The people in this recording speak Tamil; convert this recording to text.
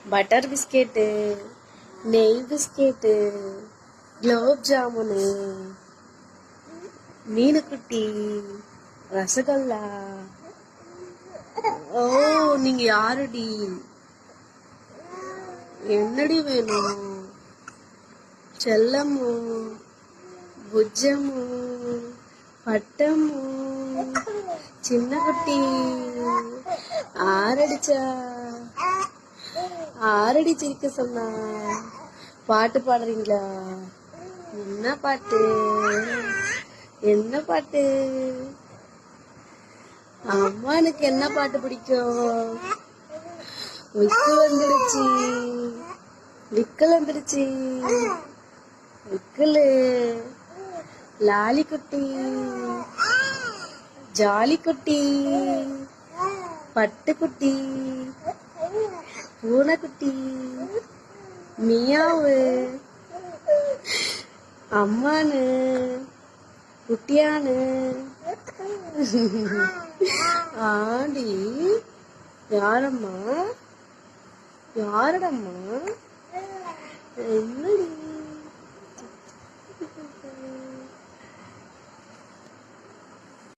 பட்டர் பிஸ்கெட்டு, நெய் பிஸ்கெட்டு, குலோப் ஜாமுனு, மீனுக்குட்டி, ரசகுல்லா. ஓ, நீங்க யாருடி? என்னடி வேணும்? செல்லமு, புஜ்ஜமு, பட்டமு, சின்ன குட்டி, ஆரடிச்சா, ஆரடி சிரிக்க சொன்னா. பாட்டு பாடுறீங்களா? என்ன பாட்டு? என்ன பாட்டு? அம்மானுக்கு என்ன பாட்டு பிடிக்கும்? விக்கு வந்துடுச்சு, விக்கல் வந்துடுச்சு, விக்கலு, லாலி குட்டி, ஜாலி குட்டி, பட்டுக்குட்டி, பூனைக்குட்டி, மியாவு, அம்மானு, குட்டியானு. ஆடி, யாரம்மா? யாரடம்மா? என்னடி?